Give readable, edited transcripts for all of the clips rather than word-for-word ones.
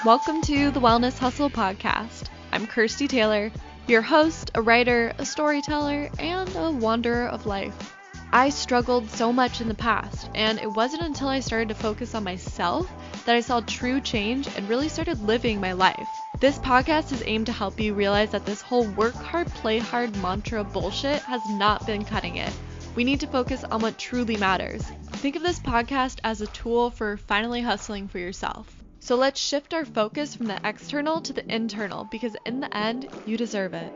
Welcome to the Wellness Hustle podcast. I'm Kirsty Taylor, your host, a writer, a storyteller, and a wanderer of life. I struggled so much in the past, and it wasn't until I started to focus on myself that I saw true change and really started living my life. This podcast is aimed to help you realize that this whole work hard, play hard mantra bullshit has not been cutting it. We need to focus on what truly matters. Think of this podcast as a tool for finally hustling for yourself. So let's shift our focus from the external to the internal, because in the end, you deserve it.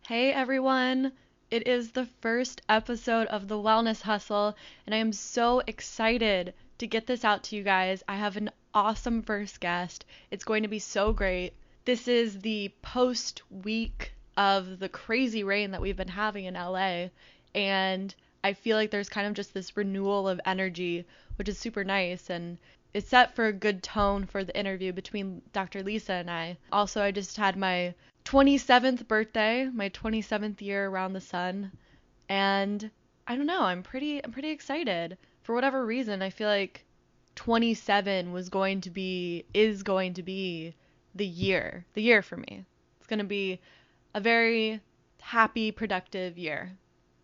Hey everyone! It is the first episode of the Wellness Hustle, and I am so excited to get this out to you guys. I have an awesome first guest. It's going to be so great. This is the post week of the crazy rain that we've been having in LA, and I feel like there's kind of just this renewal of energy, which is super nice, and it's set for a good tone for the interview between Dr. Lisa and I. Also, I just had my 27th birthday, my 27th year around the sun, and I don't know, I'm pretty excited. For whatever reason, I feel like 27 is going to be the year for me. It's going to be a very happy, productive year.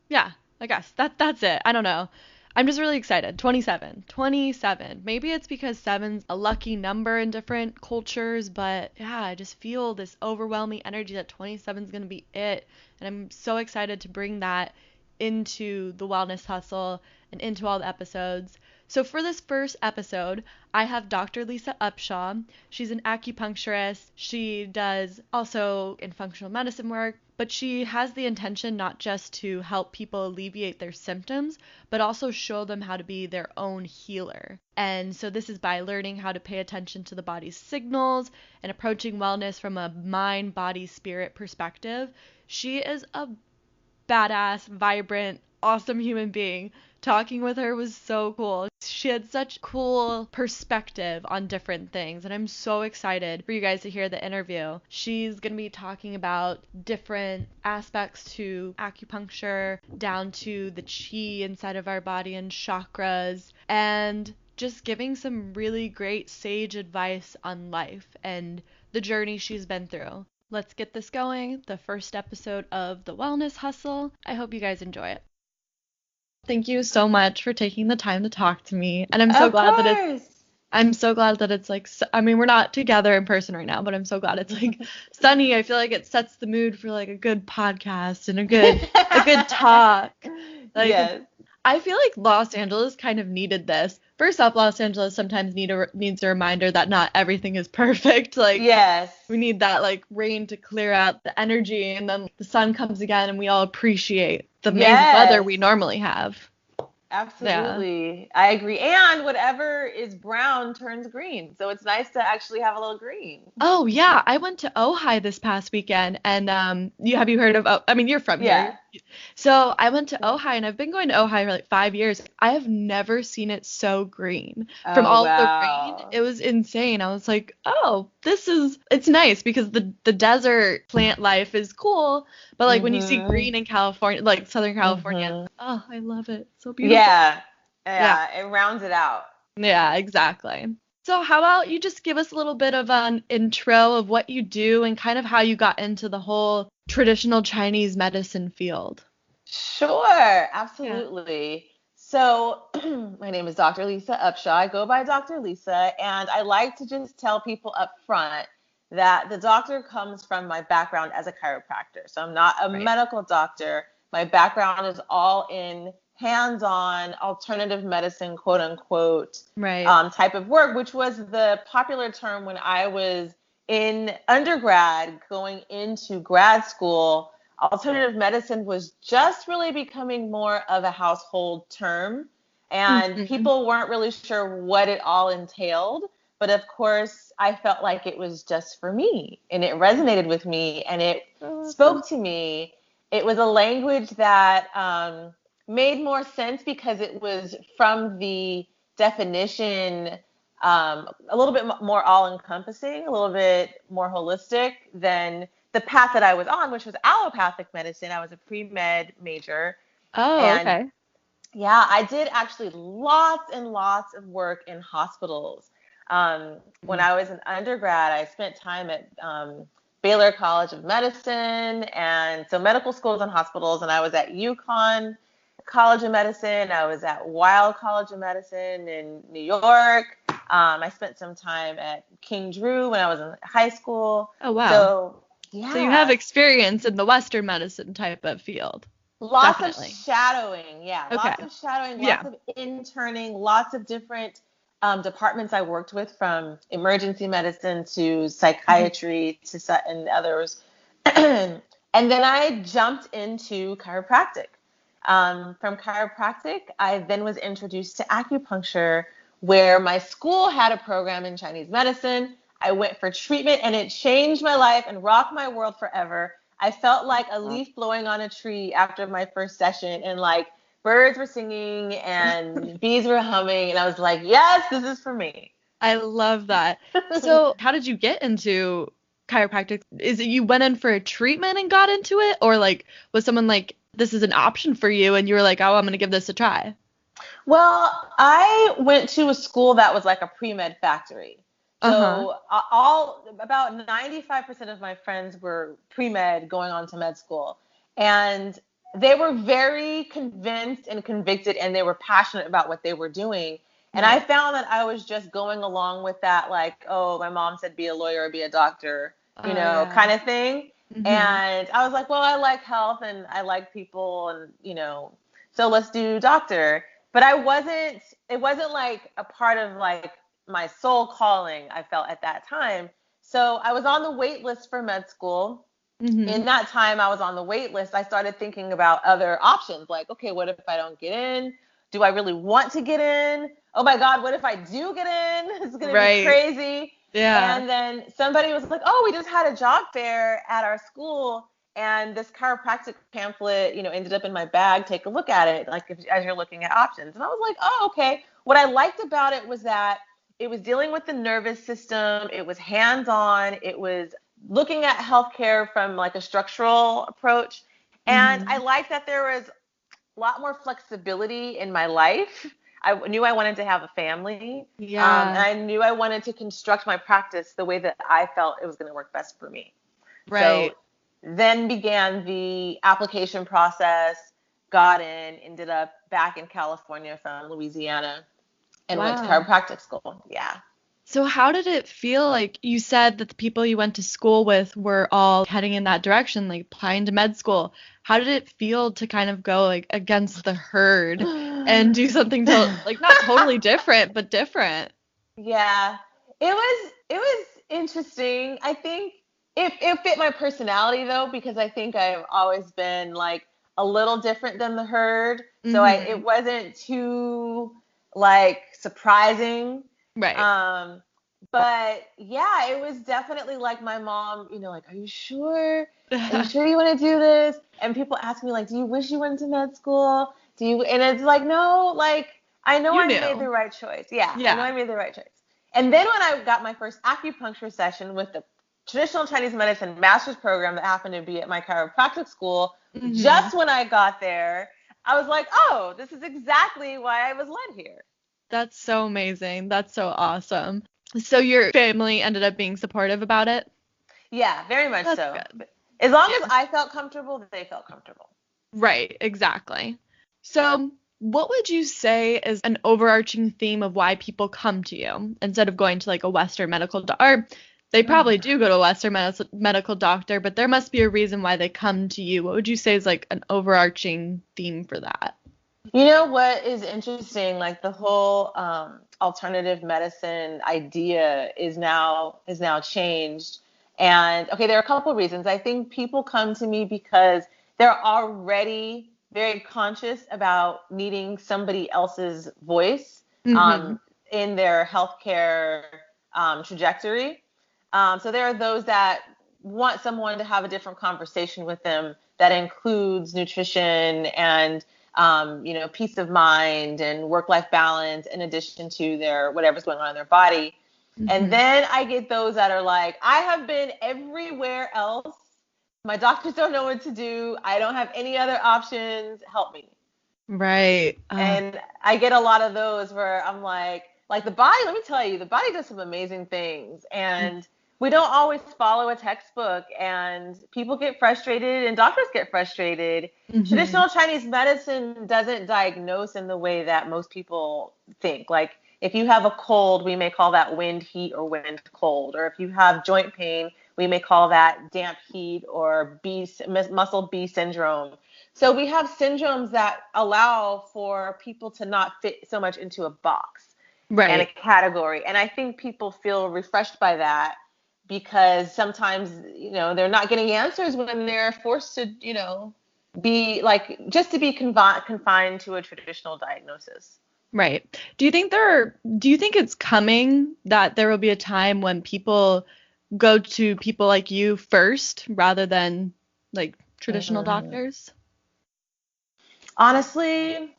Yeah, I guess that's it. I don't know. I'm just really excited. 27. Maybe it's because 7's a lucky number in different cultures, but yeah, I just feel this overwhelming energy that 27 is going to be it. And I'm so excited to bring that into the Wellness Hustle and into all the episodes. So for this first episode, I have Dr. Lisa Upshaw. She's an acupuncturist. She does also in functional medicine work, but she has the intention not just to help people alleviate their symptoms, but also show them how to be their own healer. And so this is by learning how to pay attention to the body's signals and approaching wellness from a mind, body, spirit perspective. She is a badass, vibrant, awesome human being. Talking with her was so cool. She had such cool perspective on different things, and I'm so excited for you guys to hear the interview. She's going to be talking about different aspects to acupuncture, down to the chi inside of our body and chakras, and just giving some really great sage advice on life and the journey she's been through. Let's get this going. The first episode of the Wellness Hustle. I hope you guys enjoy it. Thank you so much for taking the time to talk to me. And I'm so glad that it's like, we're not together in person right now, but I'm so glad it's like sunny. I feel like it sets the mood for like a good podcast and a good talk. Like, yes. I feel like Los Angeles kind of needed this. First off, Los Angeles sometimes needs a reminder that not everything is perfect. Like, yes, we need that like rain to clear out the energy, and then the sun comes again, and we all appreciate the amazing weather we normally have. Absolutely. Yeah. I agree. And whatever is brown turns green. So it's nice to actually have a little green. Oh, yeah. I went to Ojai this past weekend, and have you heard of, you're from here. So I went to Ojai, and I've been going to Ojai for like 5 years. I have never seen it so green. From all the rain, it was insane. I was like, it's nice because the desert plant life is cool. But like when you see green in California, like Southern California, I love it. So beautiful. Yeah, it rounds it out. Yeah, exactly. So how about you just give us a little bit of an intro of what you do and kind of how you got into the whole traditional Chinese medicine field? Sure, absolutely. Yeah. So my name is Dr. Lisa Upshaw. I go by Dr. Lisa, and I like to just tell people up front that the doctor comes from my background as a chiropractor. So I'm not a medical doctor. My background is all in hands-on alternative medicine, quote unquote, type of work, which was the popular term when I was in undergrad going into grad school. Alternative medicine was just really becoming more of a household term, and people weren't really sure what it all entailed. But of course, I felt like it was just for me, and it resonated with me, and it spoke to me. It was a language that made more sense because it was from the definition a little bit more all-encompassing, a little bit more holistic than the path that I was on, which was allopathic medicine. I was a pre-med major. Oh, And okay. yeah, I did actually lots and lots of work in hospitals. When Mhm. I was an undergrad, I spent time at Baylor College of Medicine, and so medical schools and hospitals, and I was at UConn College of Medicine. I was at Weill College of Medicine in New York. I spent some time at King Drew when I was in high school. Oh, wow. So So you have yeah, experience in the Western medicine type of field. lots of Definitely. shadowing. Yeah, Okay. lots of shadowing, Yeah. lots of interning, lots of different departments I worked with, from emergency medicine to Mhm. psychiatry and others. And then I jumped into chiropractic. From chiropractic, I then was introduced to acupuncture, where my school had a program in Chinese medicine. I went for treatment, and it changed my life and rocked my world forever. I felt like a leaf blowing on a tree after my first session, and like birds were singing and bees were humming, and I was like, yes, this is for me. I love that. So, how did you get into chiropractic? Is it you went in for a treatment and got into it, or like was someone like, this is an option for you, and you were like, oh, I'm gonna give this a try? Well, I went to a school that was like a pre-med factory. Uh-huh. So all about 95% of my friends were pre-med going on to med school. And they were very convinced and convicted, and they were passionate about what they were doing. And I Right. found that I was just going along with that, like, oh, my mom said be a lawyer or be a doctor, Oh yeah. kind of thing. Mhm. And I was like, well, I like health and I like people, and, so let's do doctor. But it wasn't like a part of like my soul calling, I felt at that time. So I was on the wait list for med school. Mhm. In that time I was on the wait list, I started thinking about other options, like, okay, what if I don't get in? Do I really want to get in? Oh my God, what if I do get in? It's going to be Right. crazy. Yeah. And then somebody was like, oh, we just had a job fair at our school, and this chiropractic pamphlet, ended up in my bag. Take a look at it, like, as you're looking at options. And I was like, oh, okay. What I liked about it was that it was dealing with the nervous system. It was hands-on. It was looking at healthcare from like a structural approach. And I Mhm. liked that there was a lot more flexibility in my life. I knew I wanted to have a family. And Yeah. I knew I wanted to construct my practice the way that I felt it was going to work best for me. So Right. then began the application process, got in, ended up back in California from Louisiana, and went to Wow. chiropractic school. Yeah. So how did it feel? Like you said that the people you went to school with were all heading in that direction, like applying to med school. How did it feel to kind of go like against the herd and do something to like not totally different, but different? Yeah, it was interesting. I think it fit my personality though, because I think I've always been like a little different than the herd. So it Mhm. wasn't too like surprising. Right. Um, but yeah, it was definitely like my mom, like, are you sure? Are you sure you want to do this? And people ask me like, do you wish you went to med school? Do you? And it's like, no, like, I know You I made knew. the right choice. Yeah, I know Yeah. I made the right choice. And then when I got my first acupuncture session with the traditional Chinese medicine master's program that happened to be at my chiropractic school, Mhm. just when I got there, I was like, oh, this is exactly why I was led here. That's so amazing. That's so awesome. So your family ended up being supportive about it? Yeah, very much That's so. good. As long as Yeah. I felt comfortable, they felt comfortable. Right, exactly. So, what would you say is an overarching theme of why people come to you instead of going to like a Western medical doctor? Or they probably do go to a Western medical doctor, but there must be a reason why they come to you. What would you say is like an overarching theme for that? You know what is interesting? Like the whole alternative medicine idea is now changed. And okay, there are a couple of reasons. I think people come to me because they're already very conscious about needing somebody else's voice Mm-hmm. in their healthcare trajectory. So there are those that want someone to have a different conversation with them that includes nutrition and peace of mind and work-life balance in addition to their whatever's going on in their body. And then I get those that are like, I have been everywhere else. My doctors don't know what to do. I don't have any other options. Help me. Right. And I get a lot of those where I'm like the body, let me tell you, the body does some amazing things. And we don't always follow a textbook, and people get frustrated and doctors get frustrated. Traditional Chinese medicine doesn't diagnose in the way that most people think. Like if you have a cold, we may call that wind heat or wind cold. Or if you have joint pain, we may call that damp heat or muscle B syndrome. So we have syndromes that allow for people to not fit so much into a box and a category. And I think people feel refreshed by that because sometimes, they're not getting answers when they're forced to, be like, just to be confined to a traditional diagnosis. Right. Do you think it's coming that there will be a time when people go to people like you first rather than like traditional doctors? Honestly,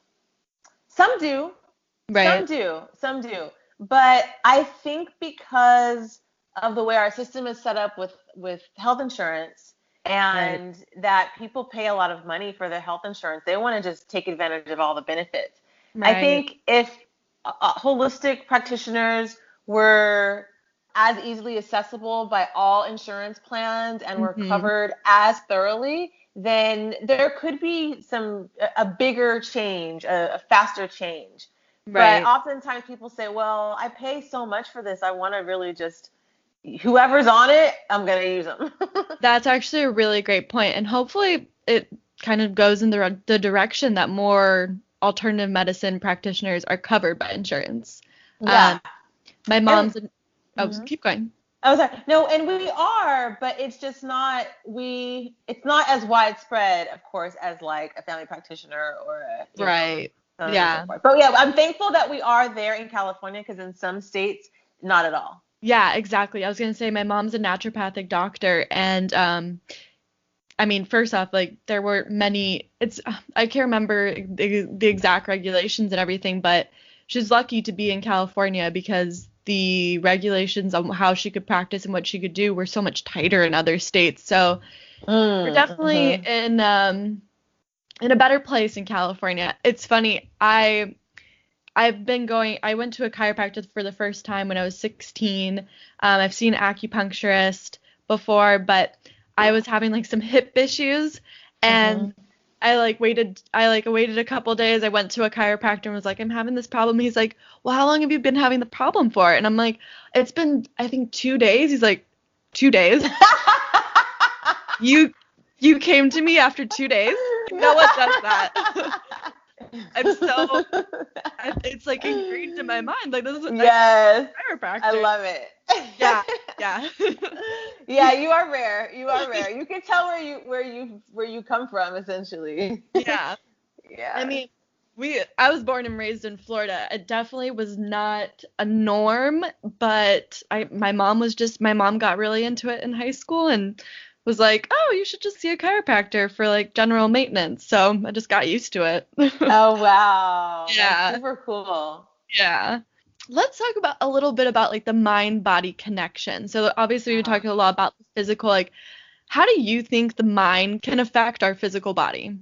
some do. Right. Some do. But I think because of the way our system is set up with health insurance and that people pay a lot of money for their health insurance, they want to just take advantage of all the benefits. I think if holistic practitioners were as easily accessible by all insurance plans and were covered as thoroughly, then there could be a bigger change, a faster change. But oftentimes people say, well, I pay so much for this. I want to really just, whoever's on it, I'm going to use them. That's actually a really great point. And hopefully it kind of goes in the direction that more alternative medicine practitioners are covered by insurance. Yeah. My mom's, keep going. Oh, sorry. No, and we are, but it's just not, it's not as widespread, of course, as like a family practitioner or Right. Yeah. But yeah, I'm thankful that we are there in California because in some states, not at all. Yeah, exactly. I was going to say my mom's a naturopathic doctor, and I mean, first off, like there were many, I can't remember the exact regulations and everything, but she's lucky to be in California because the regulations on how she could practice and what she could do were so much tighter in other states. So we're definitely in a better place in California. It's funny, I went to a chiropractor for the first time when I was 16. I've seen an acupuncturist before, but I was having like some hip issues, and I waited a couple days. I went to a chiropractor and was like, I'm having this problem. He's like, well, how long have you been having the problem for? And I'm like, it's been, I think, 2 days. He's like, 2 days? You came to me after 2 days? No one does that. It's like ingrained in my mind. Like, this is chiropractor. I love it. Yeah. Yeah, you are rare. You can tell where you come from, essentially. Yeah. Yeah. I mean, I was born and raised in Florida. It definitely was not a norm, but my mom got really into it in high school and was like, oh, you should just see a chiropractor for like general maintenance. So I just got used to it. Oh, wow. Yeah. That's super cool. Yeah. Let's talk a little bit about like the mind-body connection. So obviously you're talking a lot about the physical, like how do you think the mind can affect our physical body?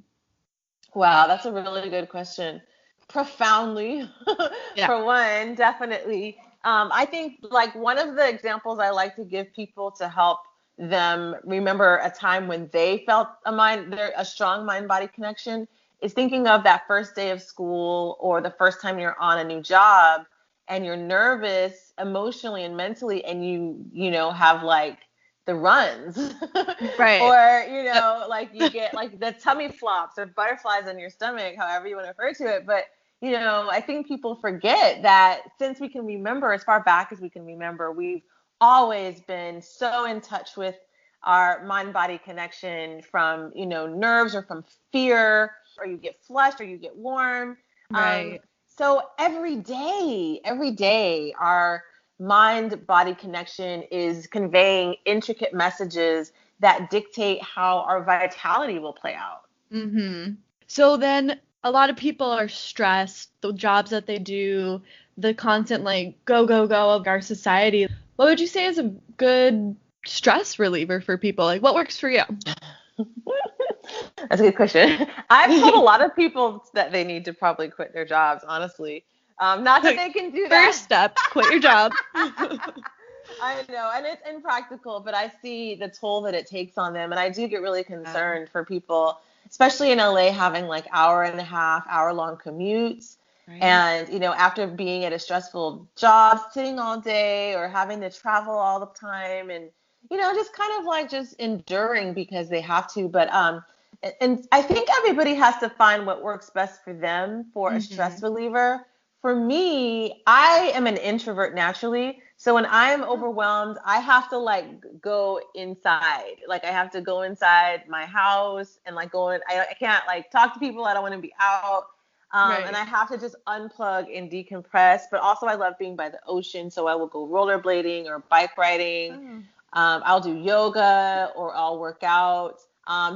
Wow, that's a really good question. Profoundly, for one, definitely. I think like one of the examples I like to give people to help them remember a time when they felt a strong mind-body connection is thinking of that first day of school or the first time you're on a new job and you're nervous emotionally and mentally and you have like the runs right or like you get like the tummy flops or butterflies in your stomach, however you want to refer to it. But I think people forget that since we can remember as far back as we can remember, we've always been so in touch with our mind-body connection from nerves or from fear, or you get flushed or you get warm. Right. So every day, our mind-body connection is conveying intricate messages that dictate how our vitality will play out. So then a lot of people are stressed, the jobs that they do, the constant like go, go, go of our society. What would you say is a good stress reliever for people? Like what works for you? That's a good question. I've told a lot of people that they need to probably quit their jobs, honestly. Not that Like, they can do first that. step, quit your job. I know, and it's impractical, but I see the toll that it takes on them, and I do get really Yeah. concerned for people, especially in LA, having like hour and a half, hour-long commutes. Right. And, after being at a stressful job, sitting all day or having to travel all the time and, just kind of like just enduring because they have to. But and I think everybody has to find what works best for them for a stress Mm-hmm. reliever. For me, I am an introvert naturally. So when I'm Oh, overwhelmed, I have to like go inside. Like I have to go inside my house and like I can't like talk to people. I don't want to be out. And right. I have to just unplug and decompress. But also, I love being by the ocean. So I will go rollerblading or bike riding. Oh. I'll do yoga or I'll work out.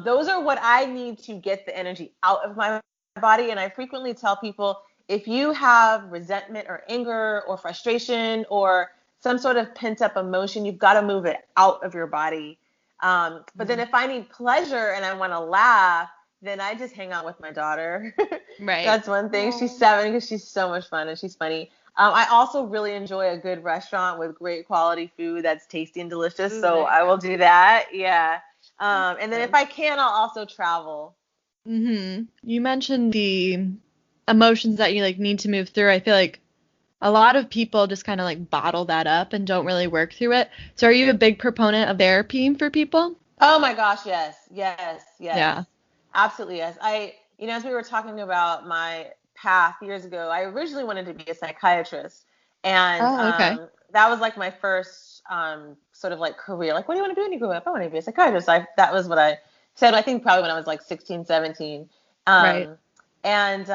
Those are what I need to get the energy out of my body. And I frequently tell people if you have resentment or anger or frustration or some sort of pent up emotion, you've got to move it out of your body. But then Mhm. if I need pleasure and I want to laugh, then I just hang out with my daughter. Right. That's one thing. She's Oh. 7 because she's so much fun and she's funny. I also really enjoy a good restaurant with great quality food that's tasty and delicious. Ooh, So there you I will go. do that. Yeah. That's And then if good. I can, I'll also travel. You mentioned the emotions that you like need to move through. I feel like a lot of people just kind of like bottle that up and don't really work through it. So are you a big proponent of therapy for people? Oh my gosh, yes, yes, yes, Yeah. absolutely yes. As we were talking about my path years ago, I originally wanted to be a psychiatrist, and Oh, okay. that was like my first sort of like career. Like, what do you want to do when you grow up? I want to be a psychiatrist. That was what I said. I think probably when I was like 16, 17. Right. Um, and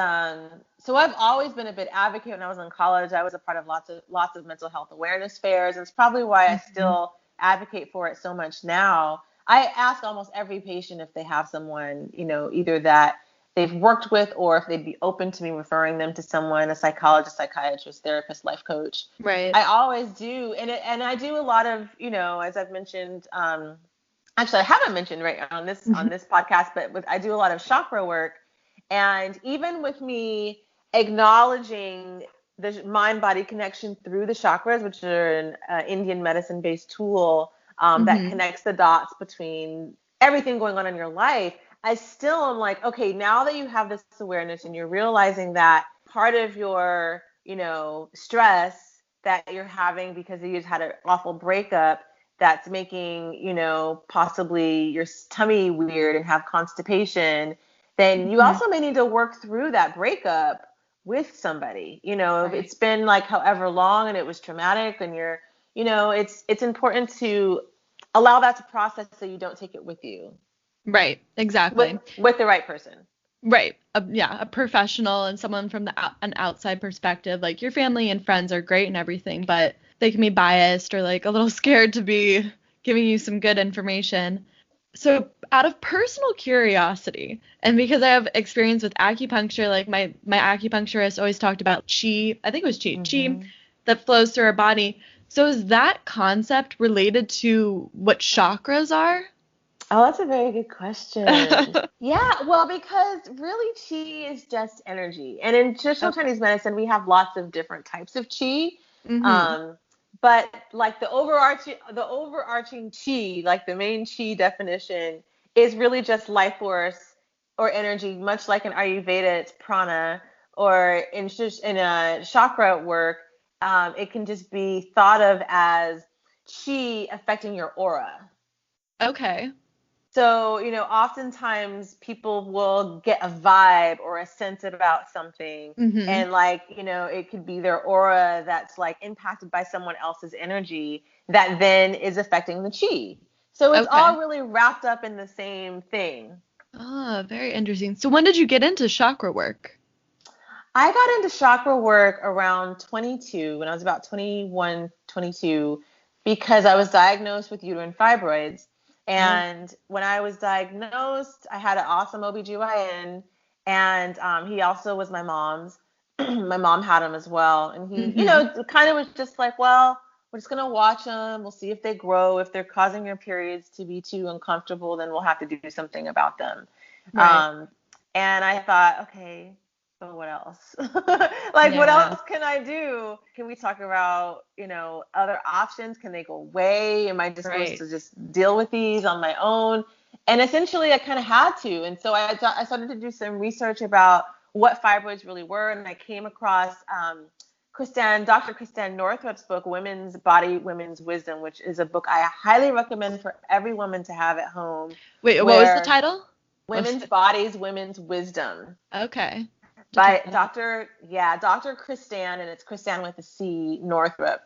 so I've always been a bit advocate. When I was in college, I was a part of lots of mental health awareness fairs, and it's probably why I Hmm. still advocate for it so much now. I ask almost every patient if they have someone, either that they've worked with or if they'd be open to me referring them to someone, a psychologist, psychiatrist, therapist, life coach. Right. I always do. And I do a lot of, as I've mentioned, actually I haven't mentioned right on this podcast, but I do a lot of chakra work. And even with me acknowledging the mind body connection through the chakras, which are an Indian medicine based tool that Hmm. connects the dots between everything going on in your life, I still am like, okay, now that you have this awareness and you're realizing that part of your, stress that you're having because you just had an awful breakup that's making, possibly your tummy weird and have constipation, then you Hmm. also may need to work through that breakup with somebody. If Right. it's been like however long and it was traumatic and it's important to allow that to process so you don't take it with you Right. with Exactly. with the right person. Right. Yeah, a professional and someone from an outside perspective. Like your family and friends are great and everything, but they can be biased or like a little scared to be giving you some good information. So, out of personal curiosity, and because I have experience with acupuncture, like my acupuncturist always talked about chi, I think it was chi Hmm. that flows through our body. So, is that concept related to what chakras are? Oh, that's a very good question. Yeah, well, because really chi is just energy. And in traditional Okay. Chinese medicine, we have lots of different types of chi. Mhm. Um, but like the overarching chi, like the main chi definition, is really just life force or energy, much like in Ayurveda, it's prana, or in chakra work, it can just be thought of as chi affecting your aura. Okay. So, oftentimes people will get a vibe or a sense about something. Mhm. And like, it could be their aura that's like impacted by someone else's energy that then is affecting the chi. So it's Okay. all really wrapped up in the same thing. Ah, very interesting. So, when did you get into chakra work? I got into chakra work around 22, when I was about 21, 22, because I was diagnosed with uterine fibroids. Oh. And when I was diagnosed, I had an awesome OBGYN, And he also was my mom's. My mom had him as well. And he, Mm-hmm. kind of was just like, well, we're just going to watch them. We'll see if they grow. If they're causing your periods to be too uncomfortable, then we'll have to do something about them. Right. Um, and I thought, okay, but what else? Like, what Yeah. else can I do? Can we talk about, other options? Can they go away? Am I just supposed Right. to just deal with these on my own? And essentially, I kind of had to. And so I started to do some research about what fibroids really were, and I came across Dr. Kristan Northrup's book, Women's Body, Women's Wisdom, which is a book I highly recommend for every woman to have at home, Wait, what was the where title? Women's Bodies, Women's Wisdom Okay. To check by that out. Dr. Kristan, and it's Kristan with a C, Northrup.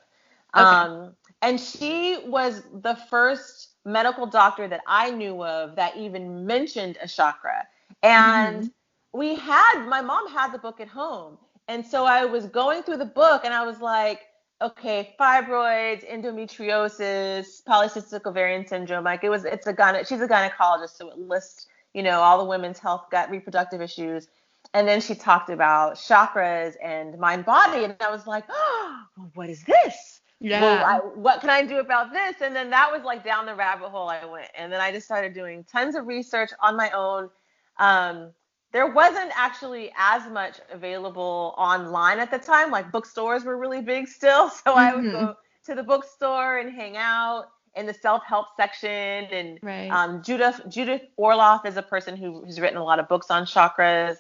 Okay. And she was the first medical doctor that I knew of that even mentioned a chakra. And Mm-hmm. my mom had the book at home. And so I was going through the book and I was like, okay, fibroids, endometriosis, polycystic ovarian syndrome. Like she's a gynecologist, so it lists, all the women's health, gut, reproductive issues. And then she talked about chakras and mind body. And I was like, oh, what is this? Well, Yeah. what can I do about this? And then that was like down the rabbit hole I went. And then I just started doing tons of research on my own. Um, there wasn't actually as much available online at the time. Like bookstores were really big still. So I would Mm-hmm. go to the bookstore and hang out in the self-help section. And Right. Judith Orloff is a person who's written a lot of books on chakras.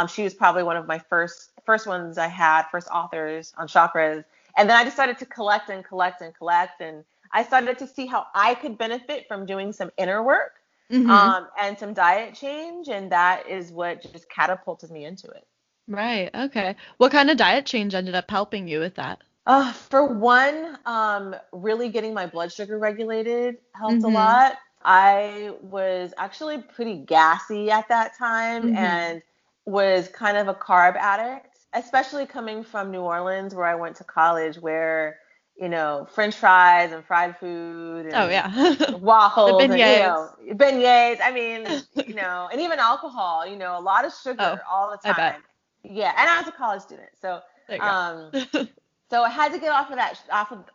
She was probably one of my first ones I had, first authors on chakras. And then I decided to collect and collect and collect. And I started to see how I could benefit from doing some inner work, Mm-hmm. and some diet change. And that is what just catapulted me into it. Right. Okay. What kind of diet change ended up helping you with that? For one, really getting my blood sugar regulated helped a Mm-hmm. lot. I was actually pretty gassy at that time Mm-hmm. and was kind of a carb addict, especially coming from New Orleans, where I went to college, where, French fries and fried food Oh and yeah. The waffles and, beignets. beignets. I mean, and even alcohol, a lot of Oh, sugar all the I bet. time. Yeah. And I was a college student. So, There um, you go. so I had to get off of that,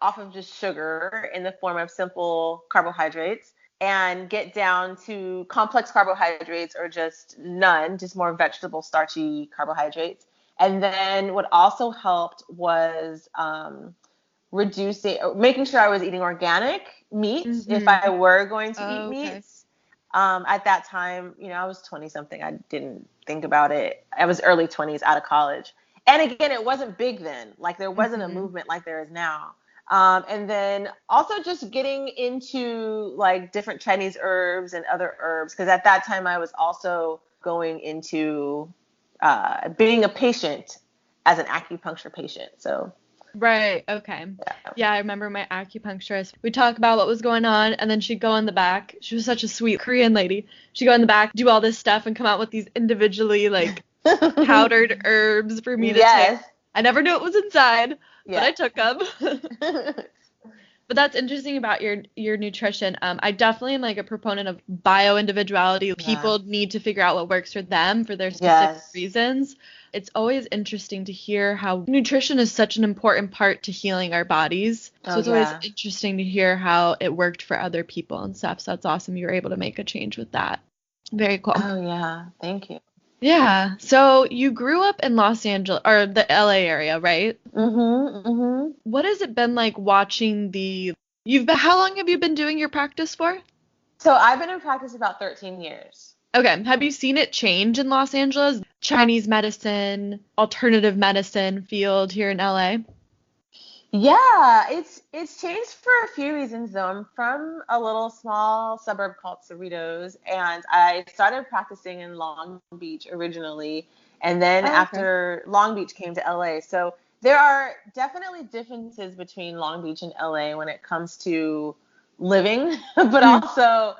off of just sugar in the form of simple carbohydrates and get down to complex carbohydrates or just none, just more vegetable starchy carbohydrates. And then what also helped was making sure I was eating organic meats if I Mm-hmm. were going to eat Okay. meats. At that time, I was 20 something. I didn't think about it. I was early 20s out of college. And again, it wasn't big then. Like there wasn't a Mm-hmm. movement like there is now. And then also just getting into like different Chinese herbs and other herbs. Because at that time, I was also going into being a patient as an acupuncture patient. So, Right. Okay. yeah. Yeah, I remember my acupuncturist. We'd talk about what was going on, and then she'd go in the back. She was such a sweet Korean lady. She'd go in the back, do all this stuff, and come out with these individually like powdered herbs for me to take. Yes. I never knew it was inside, but Yeah. I took them. But that's interesting about your nutrition. I definitely am like a proponent of bio individuality. Yeah. People need to figure out what works for them for their specific Yes. reasons. It's always interesting to hear how nutrition is such an important part to healing our bodies. Oh, So it's always yeah. interesting to hear how it worked for other people and stuff. So that's awesome you were able to make a change with that. Very cool. Oh, yeah. Thank you. Yeah. So you grew up in Los Angeles or the LA area, right? Mm-hmm. What has it been like watching how long have you been doing your practice for? So I've been in practice about 13 years. Okay. Have you seen it change in Los Angeles? Chinese medicine, alternative medicine field here in LA? Yeah, it's changed for a few reasons though. I'm from a little small suburb called Cerritos, and I started practicing in Long Beach originally, and then Oh, okay. after Long Beach came to LA. So there are definitely differences between Long Beach and LA when it comes to living, but Mm, also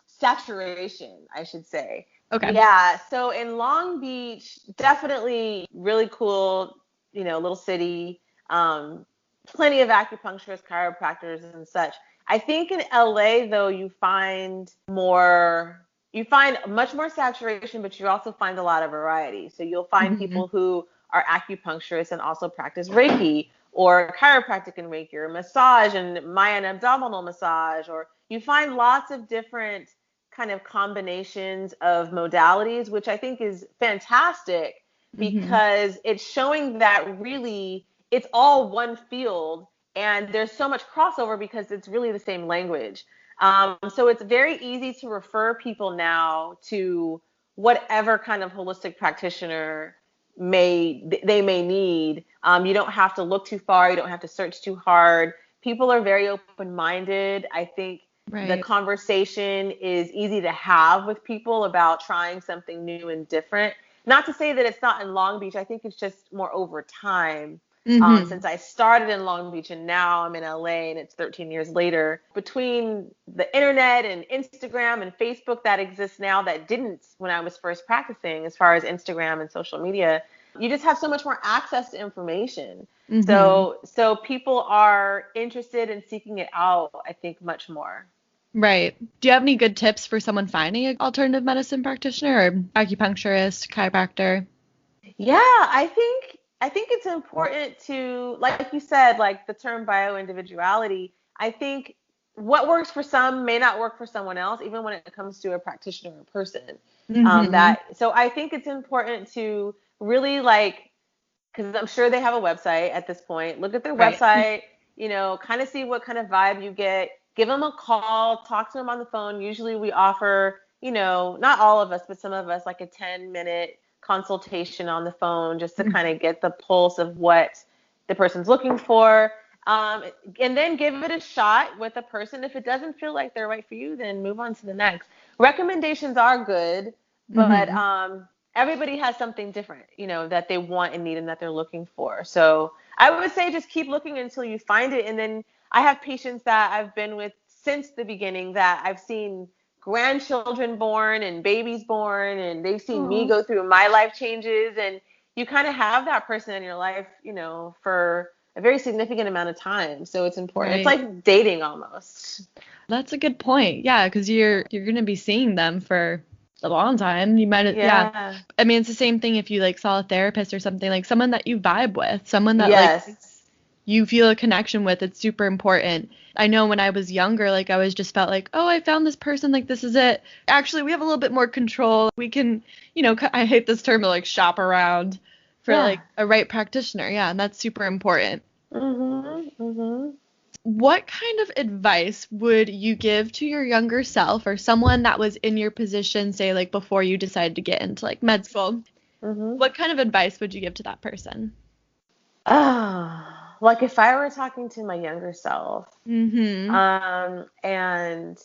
saturation, I should say. okay. Yeah, so in Long Beach, definitely really cool, little city, um, plenty of acupuncturists, chiropractors, and such. I think in LA, though, you find more, you find much more saturation, but you also find a lot of variety. So you'll find Mm-hmm. people who are acupuncturists and also practice Reiki, or chiropractic and Reiki, or massage and Mayan abdominal massage, or you find lots of different kind of combinations of modalities, which I think is fantastic Mm-hmm. because it's showing that really it's all one field and there's so much crossover because it's really the same language. So it's very easy to refer people now to whatever kind of holistic practitioner they may need. You don't have to look too far. You don't have to search too hard. People are very open-minded. I think the Right. conversation is easy to have with people about trying something new and different. Not to say that it's not in Long Beach. I think it's just more over time. Mm-hmm. Since I started in Long Beach and now I'm in LA and it's 13 years later, between the internet and Instagram and Facebook that exists now that didn't when I was first practicing, as far as Instagram and social media, you just have so much more access to information. Mm-hmm. So people are interested in seeking it out, I think, much more. Right. Do you have any good tips for someone finding an alternative medicine practitioner or acupuncturist, chiropractor? Yeah, I think it's important to, like you said, like the term bioindividuality. I think what works for some may not work for someone else, even when it comes to a practitioner or person. Mm-hmm. That so I think it's important to really like, because I'm sure they have a website at this point. Look at their Right. website, kind of see what kind of vibe you get. Give them a call, talk to them on the phone. Usually we offer, not all of us, but some of us, like a 10-minute consultation on the phone just to kind of get the pulse of what the person's looking for. And then give it a shot with a person. If it doesn't feel like they're right for you, then move on to the next. Recommendations are good, but Mm-hmm. everybody has something different, that they want and need and that they're looking for. So I would say just keep looking until you find it. And then I have patients that I've been with since the beginning that I've seen grandchildren born and babies born, and they've seen me Aw. go through my life changes. And you kind of have that person in your life, for a very significant amount of time. So it's important. It's Right. like dating almost. That's a good point. Yeah, because you're gonna be seeing them for a long time. You might, yeah. Yeah. I mean, it's the same thing if you like saw a therapist or something, like someone that you vibe with, someone that like Yes. you feel a connection with. It's super important. I know when I was younger, like I was just felt like, oh, I found this person, like this is it. Actually, we have a little bit more control. We can, I hate this term, but like shop around for Yeah. like a right practitioner. Yeah, and that's super important. Mhm. Mhm. What kind of advice would you give to your younger self or someone that was in your position, say like before you decided to get into like med school? Mhm. What kind of advice would you give to that person? Like if I were talking to my younger self, Mm-hmm. and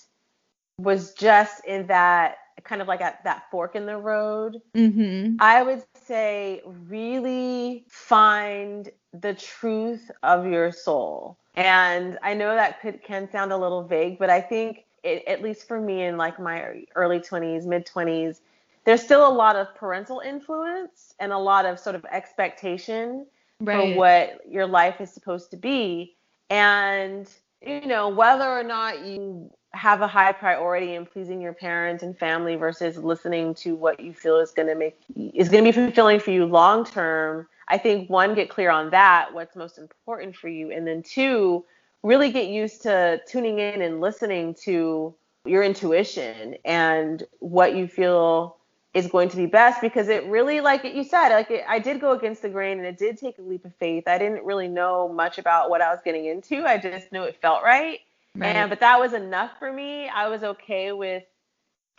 was just in that kind of like at that fork in the road, Mm-hmm. I would say really find the truth of your soul. And I know that can sound a little vague, but I think at least for me in like my early 20s, mid 20s, there's still a lot of parental influence and a lot of sort of expectation for Right. what your life is supposed to be. And, whether or not you have a high priority in pleasing your parents and family versus listening to what you feel is going to be fulfilling for you long term. I think one, get clear on that, what's most important for you, and then two, really get used to tuning in and listening to your intuition and what you feel is going to be best, because it really, like you said, I did go against the grain and it did take a leap of faith. I didn't really know much about what I was getting into. I just knew it felt right. Right. But that was enough for me. I was okay with,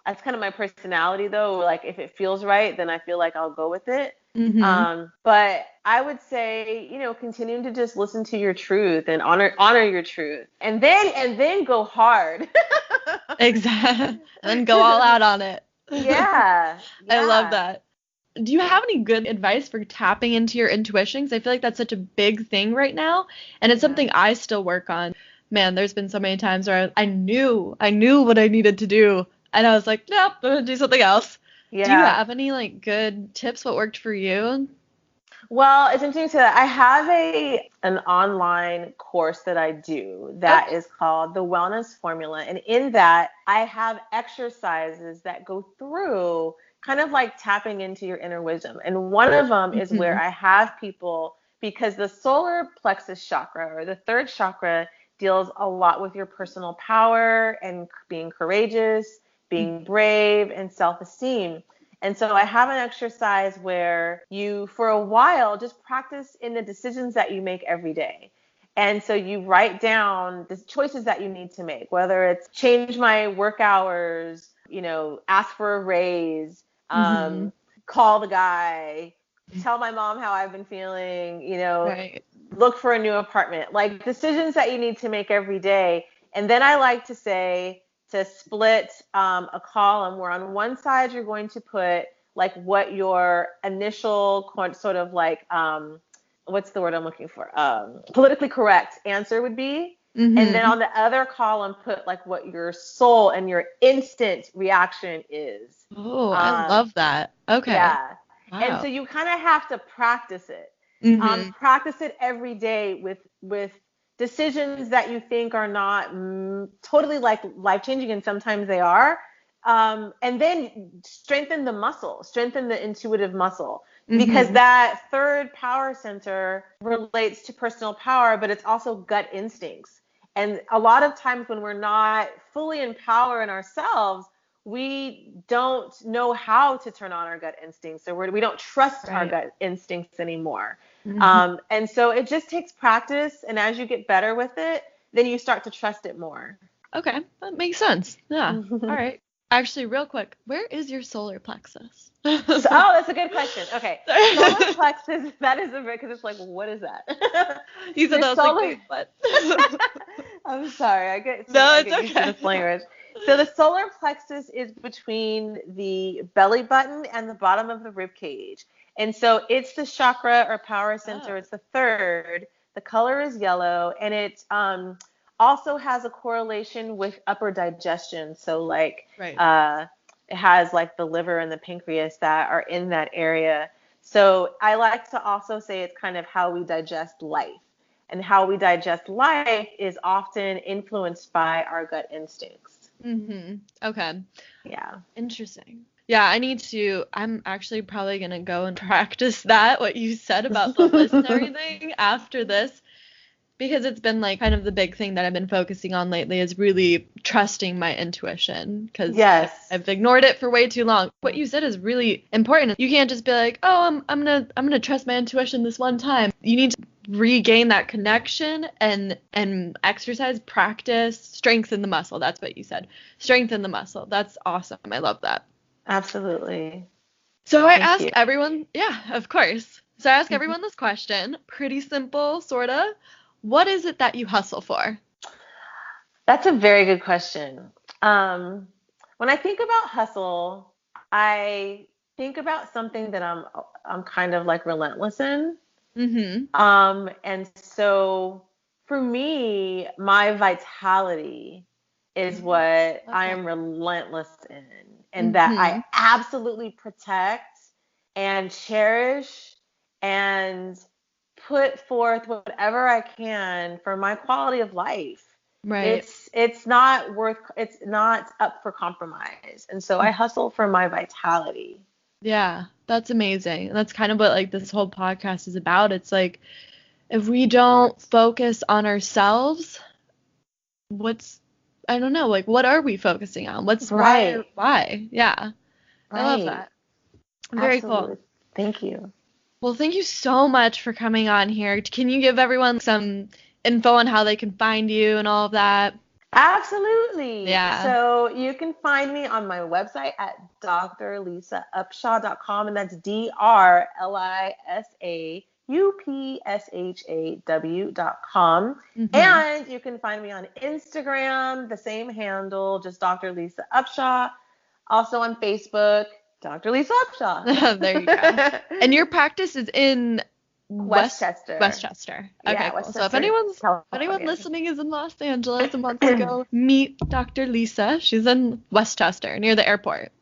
that's kind of my personality though. Like if it feels right, then I feel like I'll go with it. Mm-hmm. But I would say, continuing to just listen to your truth and honor your truth, and then go hard. Exactly. And then go all out on it. Yeah, I love yeah, that. Do you have any good advice for tapping into your intuition? Because I feel like that's such a big thing right now, and it's yeah. something I still work on. Man, there's been so many times where I knew what I needed to do, and I was like, nope, I'm gonna do something else. Do you Yeah. have any like good tips? What worked for you? Well, it's interesting to that. I have an online course that I do that Okay. is called the Wellness Formula. And in that, I have exercises that go through kind of like tapping into your inner wisdom. And one of them is where Mm-hmm. I have people, because the solar plexus chakra or the third chakra deals a lot with your personal power and being courageous, being brave, and self-esteem. And so I have an exercise where you, for a while, just practice in the decisions that you make every day. And so you write down the choices that you need to make, whether it's change my work hours, ask for a raise, Mm-hmm. call the guy, tell my mom how I've been feeling, Right. look for a new apartment, like decisions that you need to make every day. And then I like to say to split a column where on one side you're going to put like what your initial sort of like, what's the word I'm looking for? Politically correct answer would be. And then Mm-hmm. on the other column, put like what your soul and your instant reaction is. Oh, I Um, love that. Okay. yeah. And so Wow. you kind of have to practice it. Mm-hmm. Practice it every day with decisions that you think are not totally like life changing, and sometimes they are. And then strengthen the muscle, strengthen the intuitive muscle, because Mm-hmm. that third power center relates to personal power, but it's also gut instincts. And a lot of times when we're not fully in power in ourselves, we don't know how to turn on our gut instincts, or we don't trust our Right. gut instincts anymore. Mm-hmm. And so it just takes practice. And as you get better with it, then you start to trust it more. Okay, that makes sense. Yeah. All right. Actually, real quick, where is your solar plexus? So, Sorry. oh, that's a good question. Okay. Solar plexus, that is a bit, because it's like, what is that? You said Your that, I was like, solar, wait, what? I'm sorry, No, I it's get used to okay. this language. So the solar plexus is between the belly button and the bottom of the rib cage. And so it's the chakra or power Oh, center. It's the third. The color is yellow, and it also has a correlation with upper digestion. So like right. uh, it has like the liver and the pancreas that are in that area. So I like to also say it's kind of how we digest life. And how we digest life is often influenced by our gut instincts. Mm-hmm. Okay. Yeah. Interesting. Yeah, I'm actually probably gonna go and practice that, what you said about the list and everything after this, because it's been like kind of the big thing that I've been focusing on lately is really trusting my intuition because Yes. I've ignored it for way too long. What you said is really important. You can't just be like, oh, I'm gonna trust my intuition this one time. You need to regain that connection and exercise, practice, strengthen the muscle. That's what you said. Strengthen the muscle. That's awesome. I love that. Absolutely. So I Thank ask you. everyone, yeah, of course. So I ask everyone this question, pretty simple, sorta. What is it that you hustle for? That's a very good question. Um, when I think about hustle, I think about something that I'm kind of like relentless in. Mm-hmm. And so for me, my vitality is what Love I that. am relentless in, and that I Mm-hmm. absolutely protect and cherish and put forth whatever I can for my quality of life. Right. It's not up for compromise. And so I hustle for my vitality. Yeah, that's amazing. And that's kind of what like this whole podcast is about. It's like if we don't focus on ourselves, what's I don't know, like what are we focusing on? Right. Why? Yeah. I love Right. that. Very cool. Absolutely. Thank you. Well, thank you so much for coming on here. Can you give everyone some info on how they can find you and all of that? Absolutely. Yeah. So you can find me on my website at drlisaupshaw.com, and that's DrLisaUpshaw.com. Mm-hmm. And you can find me on Instagram, the same handle, just Dr. Lisa Upshaw. Also on Facebook, Dr. Lisa There you go. Upshaw. And your practice is in Westchester. Westchester. Okay, Yeah, cool. So Westchester, if anyone California. listening is in Los Angeles and wants to go meet Dr. Lisa, she's in Westchester near the airport.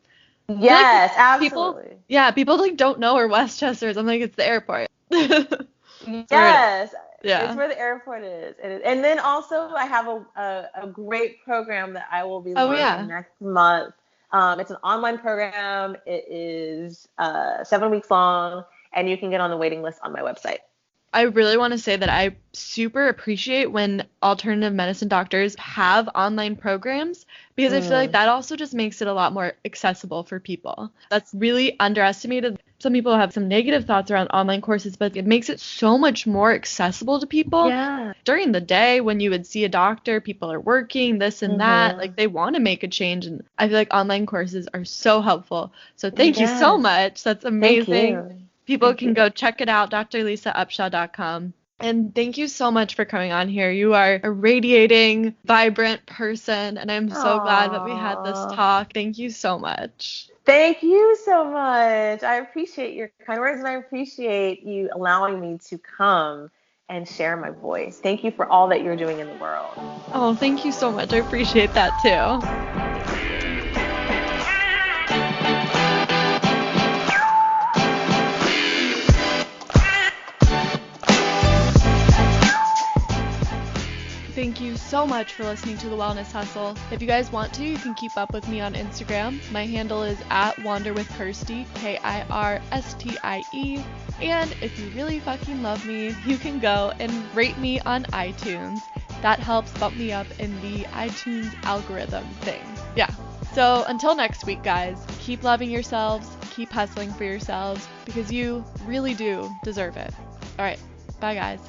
Yes, People, absolutely. yeah, people like don't know where Westchester is. I'm like, it's the airport. Yes, it's Yeah. where the airport is. It is. And then also, I have a great program that I will be Oh launching yeah. next month. It's an online program. It is 7 weeks long, and you can get on the waiting list on my website. I really want to say that I super appreciate when alternative medicine doctors have online programs because I feel like Mm, that also just makes it a lot more accessible for people. That's really underestimated. Some people have some negative thoughts around online courses, but it makes it so much more accessible to people. yeah. During the day when you would see a doctor, people are working, this and that, like Mm-hmm. they want to make a change. And I feel like online courses are so helpful. So thank you so Yes. much. That's Thank amazing. you. People Thank can you. go check it out, drlisaupshaw.com. And thank you so much for coming on here. You are a radiating, vibrant person, and I'm so glad that we had this Aww. talk. Thank you so much. Thank you so much. I appreciate your kind words, and I appreciate you allowing me to come and share my voice. Thank you for all that you're doing in the world. Oh, thank you so much. I appreciate that too. Thank you so much for listening to The Wellness Hustle. If you guys want to, you can keep up with me on Instagram. My handle is @wanderwithkirstie, KIRSTIE. And if you really fucking love me, you can go and rate me on iTunes. That helps bump me up in the iTunes algorithm thing. Yeah. So until next week, guys, keep loving yourselves, keep hustling for yourselves, because you really do deserve it. All right. Bye, guys.